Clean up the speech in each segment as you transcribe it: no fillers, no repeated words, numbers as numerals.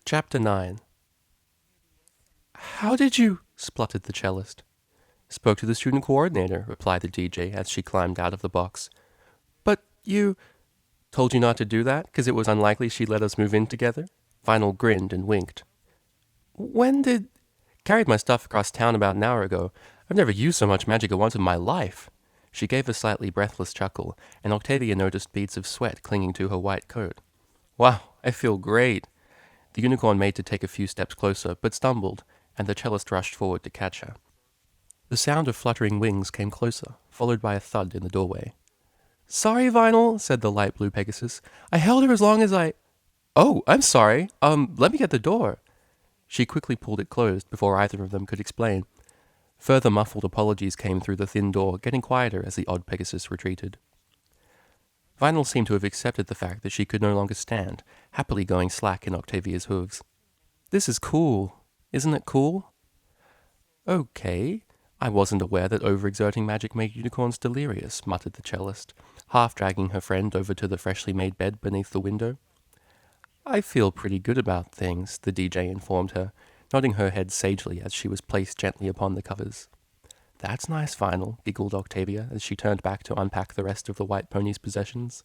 Chapter 9. "How did you?" spluttered the cellist. "Spoke to the student coordinator," replied the DJ as she climbed out of the box. "But you—" "Told you not to do that, 'cause it was unlikely she'd let us move in together?" Vinyl grinned and winked. "When did—" "Carried my stuff across town about an hour ago. I've never used so much magic at once in my life." She gave a slightly breathless chuckle, and Octavia noticed beads of sweat clinging to her white coat. "Wow, I feel great." The unicorn made to take a few steps closer, but stumbled, and the cellist rushed forward to catch her. The sound of fluttering wings came closer, followed by a thud in the doorway. "Sorry, Vinyl," said the light blue Pegasus. "I held her as long as I—" "Oh, I'm sorry. Let me get the door." She quickly pulled it closed before either of them could explain. Further muffled apologies came through the thin door, getting quieter as the odd Pegasus retreated. Vinyl seemed to have accepted the fact that she could no longer stand, happily going slack in Octavia's hooves. "This is cool. Isn't it cool?" "Okay. I wasn't aware that overexerting magic made unicorns delirious," muttered the cellist, half dragging her friend over to the freshly made bed beneath the window. "I feel pretty good about things," the DJ informed her, nodding her head sagely as she was placed gently upon the covers. "That's nice, Vinyl," giggled Octavia as she turned back to unpack the rest of the white pony's possessions.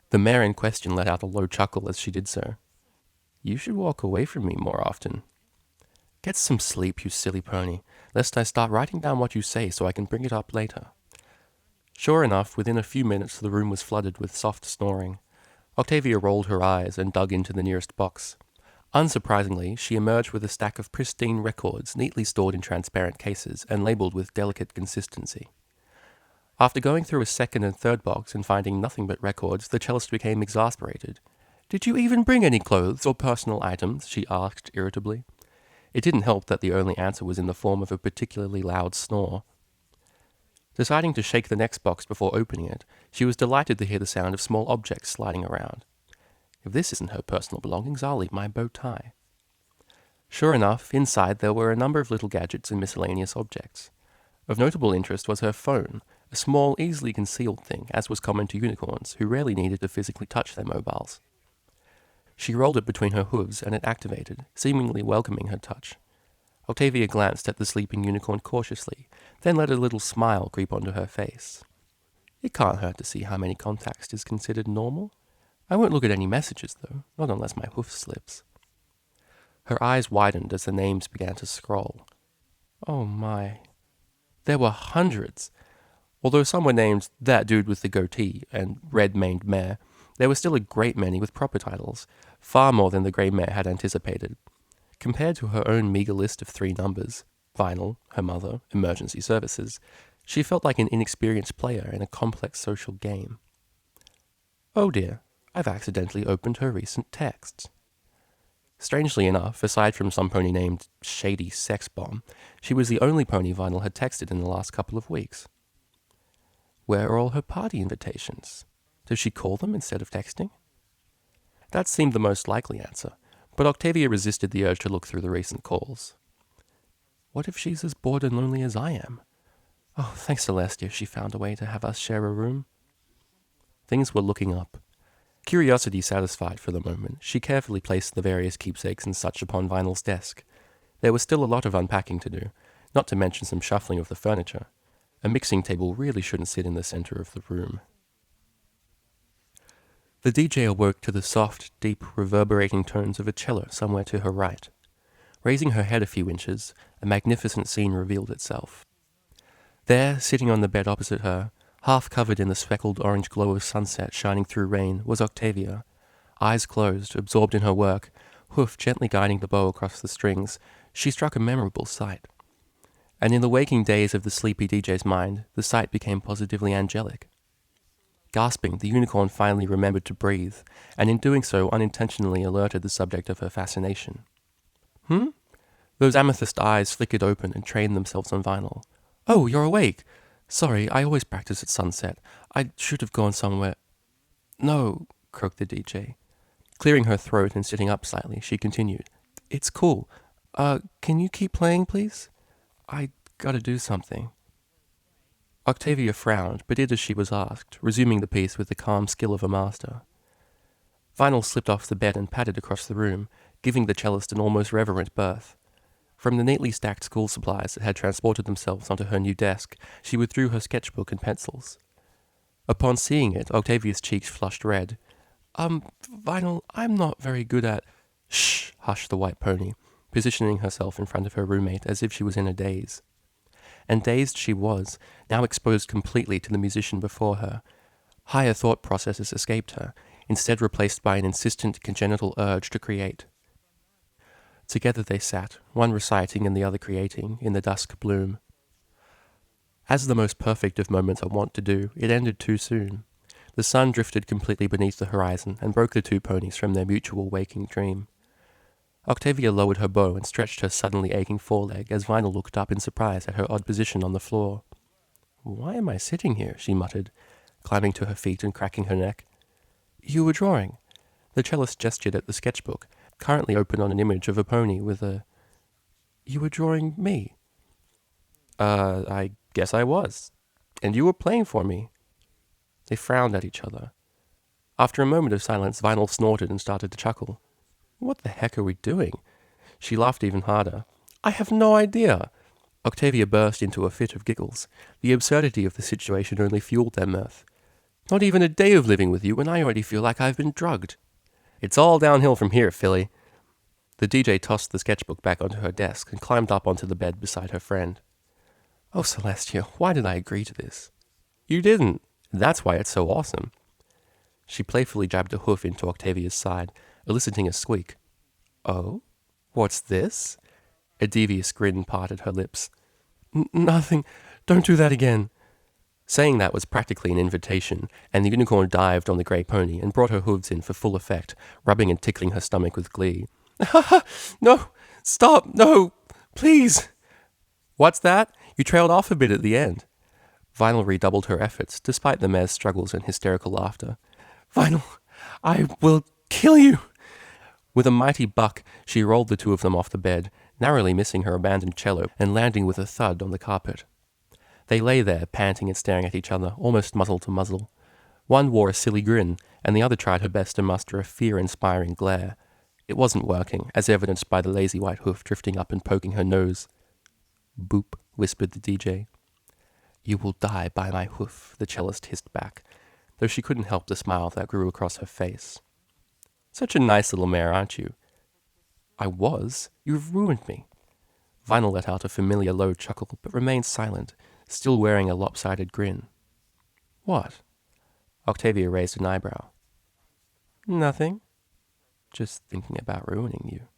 The mare in question let out a low chuckle as she did so. "You should walk away from me more often." "Get some sleep, you silly pony, lest I start writing down what you say so I can bring it up later." Sure enough, within a few minutes the room was flooded with soft snoring. Octavia rolled her eyes and dug into the nearest box. Unsurprisingly, she emerged with a stack of pristine records neatly stored in transparent cases and labeled with delicate consistency. After going through a second and third box and finding nothing but records, the cellist became exasperated. "Did you even bring any clothes or personal items?" she asked irritably. It didn't help that the only answer was in the form of a particularly loud snore. Deciding to shake the next box before opening it, she was delighted to hear the sound of small objects sliding around. If this isn't her personal belongings, I'll eat my bow tie. Sure enough, inside there were a number of little gadgets and miscellaneous objects. Of notable interest was her phone, a small, easily concealed thing, as was common to unicorns, who rarely needed to physically touch their mobiles. She rolled it between her hooves, and it activated, seemingly welcoming her touch. Octavia glanced at the sleeping unicorn cautiously, then let a little smile creep onto her face. It can't hurt to see how many contacts is considered normal. I won't look at any messages, though, not unless my hoof slips. Her eyes widened as the names began to scroll. Oh my. There were hundreds. Although some were named That Dude with the Goatee and Red-Maned Mare, there were still a great many with proper titles, far more than the grey mare had anticipated. Compared to her own meager list of 3 numbers, Vinyl, her mother, emergency services, she felt like an inexperienced player in a complex social game. Oh dear, I've accidentally opened her recent texts. Strangely enough, aside from some pony named Shady Sex Bomb, she was the only pony Vinyl had texted in the last couple of weeks. Where are all her party invitations? Does she call them instead of texting? That seemed the most likely answer, but Octavia resisted the urge to look through the recent calls. What if she's as bored and lonely as I am? Oh, thanks Celestia, she found a way to have us share a room. Things were looking up. Curiosity satisfied for the moment, she carefully placed the various keepsakes and such upon Vinyl's desk. There was still a lot of unpacking to do, not to mention some shuffling of the furniture. A mixing table really shouldn't sit in the center of the room. The DJ awoke to the soft, deep, reverberating tones of a cello somewhere to her right. Raising her head a few inches, a magnificent scene revealed itself. There, sitting on the bed opposite her, half covered in the speckled orange glow of sunset shining through rain, was Octavia. Eyes closed, absorbed in her work, hoof gently guiding the bow across the strings, she struck a memorable sight. And in the waking days of the sleepy DJ's mind, the sight became positively angelic. Gasping, the unicorn finally remembered to breathe, and in doing so unintentionally alerted the subject of her fascination. Those amethyst eyes flickered open and trained themselves on Vinyl. "Oh, you're awake! Sorry, I always practice at sunset. I should have gone somewhere—" "No," croaked the DJ. Clearing her throat and sitting up slightly, she continued. "It's cool. Can you keep playing, please? I gotta do something." Octavia frowned, but did as she was asked, resuming the piece with the calm skill of a master. Vinyl slipped off the bed and padded across the room, giving the cellist an almost reverent berth. From the neatly stacked school supplies that had transported themselves onto her new desk, she withdrew her sketchbook and pencils. Upon seeing it, Octavia's cheeks flushed red. Vinyl, I'm not very good at... Shh, hushed the white pony, positioning herself in front of her roommate as if she was in a daze. And dazed she was, now exposed completely to the musician before her. Higher thought processes escaped her, instead replaced by an insistent congenital urge to create. Together they sat, one reciting and the other creating, in the dusk bloom. As the most perfect of moments are wont to do, it ended too soon. The sun drifted completely beneath the horizon and broke the two ponies from their mutual waking dream. Octavia lowered her bow and stretched her suddenly aching foreleg as Vinyl looked up in surprise at her odd position on the floor. "Why am I sitting here?" she muttered, climbing to her feet and cracking her neck. "You were drawing." The cellist gestured at the sketchbook, currently open on an image of a pony with a... "You were drawing me." I guess I was. And you were playing for me." They frowned at each other. After a moment of silence, Vinyl snorted and started to chuckle. "What the heck are we doing?" She laughed even harder. "I have no idea." Octavia burst into a fit of giggles. The absurdity of the situation only fueled their mirth. "Not even a day of living with you, and I already feel like I've been drugged." "It's all downhill from here, Philly." The DJ tossed the sketchbook back onto her desk and climbed up onto the bed beside her friend. "Oh, Celestia, why did I agree to this?" "You didn't. That's why it's so awesome." She playfully jabbed a hoof into Octavia's side, eliciting a squeak. "Oh? What's this?" A devious grin parted her lips. Nothing. Don't do that again." Saying that was practically an invitation, and the unicorn dived on the grey pony and brought her hooves in for full effect, rubbing and tickling her stomach with glee. "Ha ha! No! Stop! No! Please!" "What's that? You trailed off a bit at the end." Vinyl redoubled her efforts, despite the mare's struggles and hysterical laughter. "Vinyl, I will kill you!" With a mighty buck, she rolled the two of them off the bed, narrowly missing her abandoned cello and landing with a thud on the carpet. They lay there, panting and staring at each other, almost muzzle to muzzle. One wore a silly grin, and the other tried her best to muster a fear-inspiring glare. It wasn't working, as evidenced by the lazy white hoof drifting up and poking her nose. "Boop," whispered the DJ. "You will die by my hoof," the cellist hissed back, though she couldn't help the smile that grew across her face. "Such a nice little mare, aren't you?" "I was. You've ruined me." Vinyl let out a familiar low chuckle, but remained silent, still wearing a lopsided grin. "What?" Octavia raised an eyebrow. "Nothing. Just thinking about ruining you."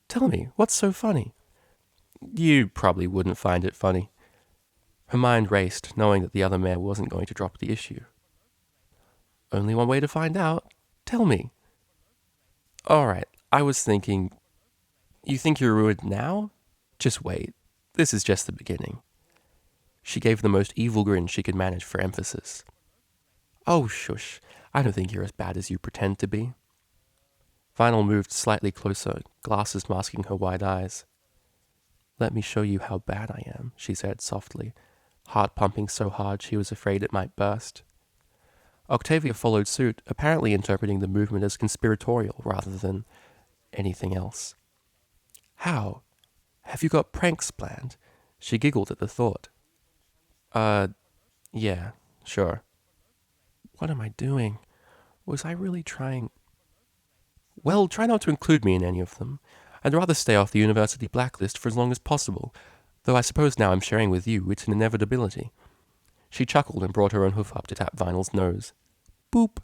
"Tell me, what's so funny?" "You probably wouldn't find it funny." Her mind raced, knowing that the other mare wasn't going to drop the issue. "Only one way to find out. Tell me." "All right, I was thinking... You think you're ruined now? Just wait. This is just the beginning." She gave the most evil grin she could manage for emphasis. "Oh, shush. I don't think you're as bad as you pretend to be." Vinyl moved slightly closer, glasses masking her wide eyes. "Let me show you how bad I am," she said softly, heart pumping so hard she was afraid it might burst. Octavia followed suit, apparently interpreting the movement as conspiratorial rather than anything else. "How? Have you got pranks planned?" She giggled at the thought. Yeah, sure." "What am I doing? Was I really trying?" "Well, try not to include me in any of them. I'd rather stay off the university blacklist for as long as possible, though I suppose now I'm sharing with you it's an inevitability." She chuckled and brought her own hoof up to tap Vinyl's nose. "Boop."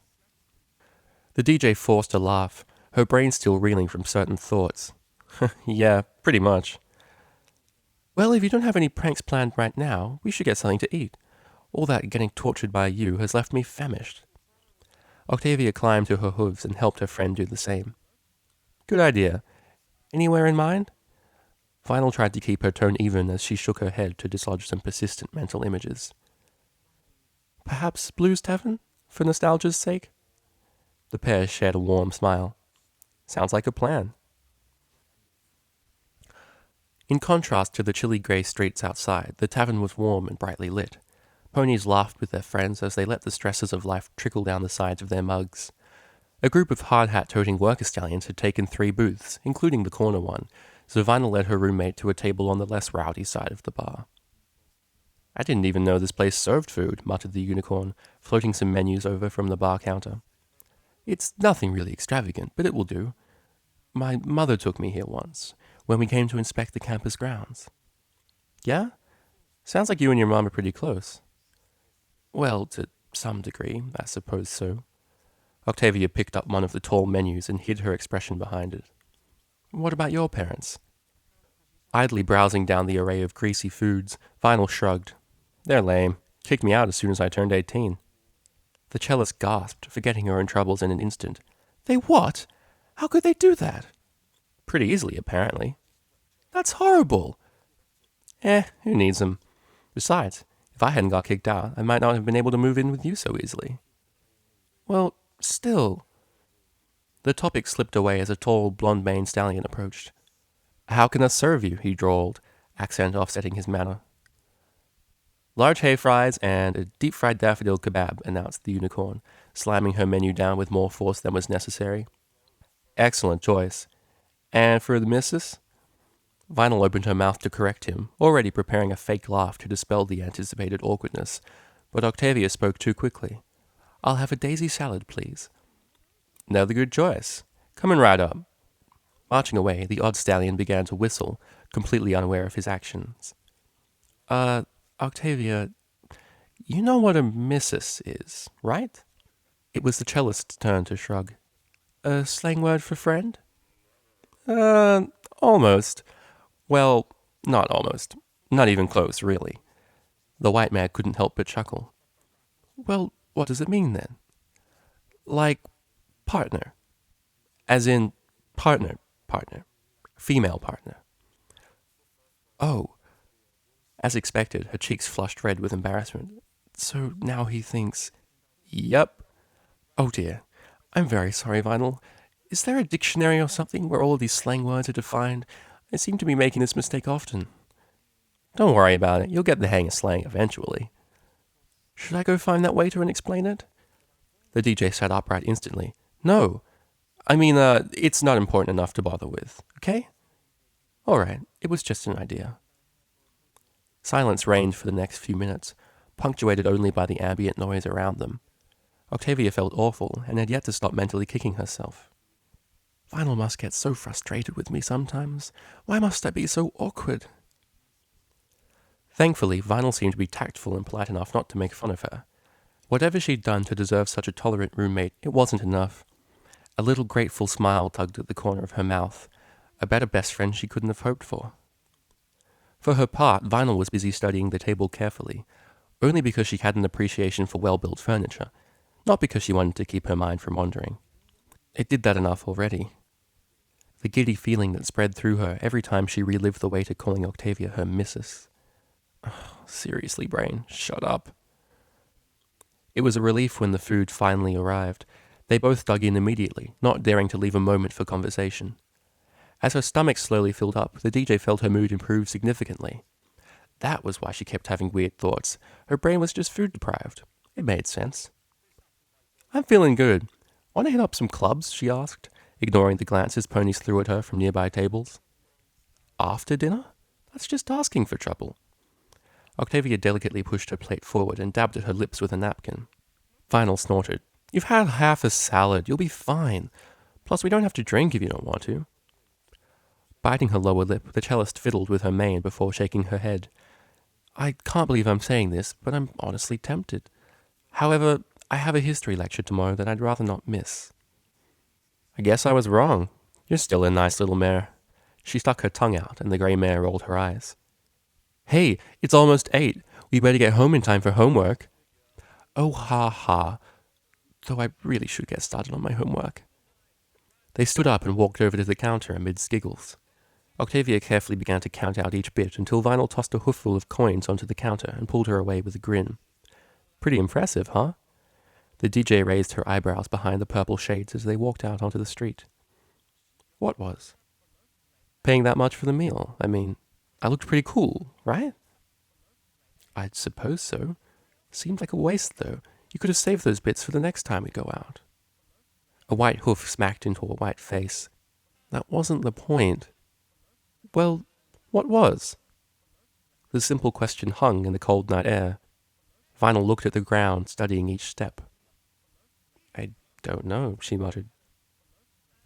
The DJ forced a laugh, her brain still reeling from certain thoughts. "Yeah, pretty much." "Well, if you don't have any pranks planned right now, we should get something to eat. All that getting tortured by you has left me famished." Octavia climbed to her hooves and helped her friend do the same. "Good idea. Anywhere in mind?" Vinyl tried to keep her tone even as she shook her head to dislodge some persistent mental images. "Perhaps Blues Tavern, for nostalgia's sake?" The pair shared a warm smile. "Sounds like a plan." In contrast to the chilly grey streets outside, the tavern was warm and brightly lit. Ponies laughed with their friends as they let the stresses of life trickle down the sides of their mugs. A group of hard hat-toting worker stallions had taken 3 booths, including the corner one, so Vinyl led her roommate to a table on the less rowdy side of the bar. I didn't even know this place served food, muttered the unicorn, floating some menus over from the bar counter. It's nothing really extravagant, but it will do. My mother took me here once, when we came to inspect the campus grounds. Yeah? Sounds like you and your mom are pretty close. Well, to some degree, I suppose so. Octavia picked up one of the tall menus and hid her expression behind it. What about your parents? Idly browsing down the array of greasy foods, Vinyl shrugged. They're lame. Kicked me out as soon as I turned 18. The cellist gasped, forgetting her own troubles in an instant. They what? How could they do that? Pretty easily, apparently. That's horrible. Who needs them? Besides, if I hadn't got kicked out, I might not have been able to move in with you so easily. Well, still. The topic slipped away as a tall, blonde-maned stallion approached. How can I serve you? He drawled, accent offsetting his manner. Large hay fries and a deep-fried daffodil kebab, announced the unicorn, slamming her menu down with more force than was necessary. Excellent choice. And for the missus? Vinyl opened her mouth to correct him, already preparing a fake laugh to dispel the anticipated awkwardness, but Octavia spoke too quickly. I'll have a daisy salad, please. Another good choice. Coming right up. Marching away, the odd stallion began to whistle, completely unaware of his actions. Octavia, you know what a missus is, right? It was the cellist's turn to shrug. A slang word for friend? Almost. Well, not almost. Not even close, really. The white man couldn't help but chuckle. Well, what does it mean then? Like partner. As in partner. Female partner. Oh. As expected, her cheeks flushed red with embarrassment. So now he thinks... Yep. Oh dear. I'm very sorry, Vinyl. Is there a dictionary or something where all of these slang words are defined? I seem to be making this mistake often. Don't worry about it. You'll get the hang of slang eventually. Should I go find that waiter and explain it? The DJ sat upright instantly. No. I mean, it's not important enough to bother with, okay? All right. It was just an idea. Silence reigned for the next few minutes, punctuated only by the ambient noise around them. Octavia felt awful and had yet to stop mentally kicking herself. Vinyl must get so frustrated with me sometimes. Why must I be so awkward? Thankfully, Vinyl seemed to be tactful and polite enough not to make fun of her. Whatever she'd done to deserve such a tolerant roommate, it wasn't enough. A little grateful smile tugged at the corner of her mouth. A better best friend she couldn't have hoped for. For her part, Vinyl was busy studying the table carefully, only because she had an appreciation for well-built furniture, not because she wanted to keep her mind from wandering. It did that enough already. The giddy feeling that spread through her every time she relived the waiter calling Octavia her missus. Oh, seriously, brain, shut up. It was a relief when the food finally arrived. They both dug in immediately, not daring to leave a moment for conversation. As her stomach slowly filled up, the DJ felt her mood improve significantly. That was why she kept having weird thoughts. Her brain was just food deprived. It made sense. I'm feeling good. Want to hit up some clubs? She asked, ignoring the glances ponies threw at her from nearby tables. After dinner? That's just asking for trouble. Octavia delicately pushed her plate forward and dabbed at her lips with a napkin. Vinyl snorted. You've had half a salad. You'll be fine. Plus, we don't have to drink if you don't want to. Biting her lower lip, the cellist fiddled with her mane before shaking her head. I can't believe I'm saying this, but I'm honestly tempted. However, I have a history lecture tomorrow that I'd rather not miss. I guess I was wrong. You're still a nice little mare. She stuck her tongue out, and the grey mare rolled her eyes. Hey, it's almost 8. We better get home in time for homework. Oh, ha, ha. Though I really should get started on my homework. They stood up and walked over to the counter amid giggles. Octavia carefully began to count out each bit until Vinyl tossed a hoofful of coins onto the counter and pulled her away with a grin. Pretty impressive, huh? The DJ raised her eyebrows behind the purple shades as they walked out onto the street. What was? Paying that much for the meal. I mean, I looked pretty cool, right? I'd suppose so. Seemed like a waste, though. You could have saved those bits for the next time we go out. A white hoof smacked into a white face. That wasn't the point. Well, what was? The simple question hung in the cold night air. Vinyl looked at the ground, studying each step. I don't know, she muttered.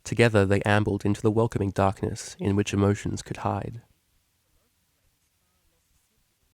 Together they ambled into the welcoming darkness in which emotions could hide.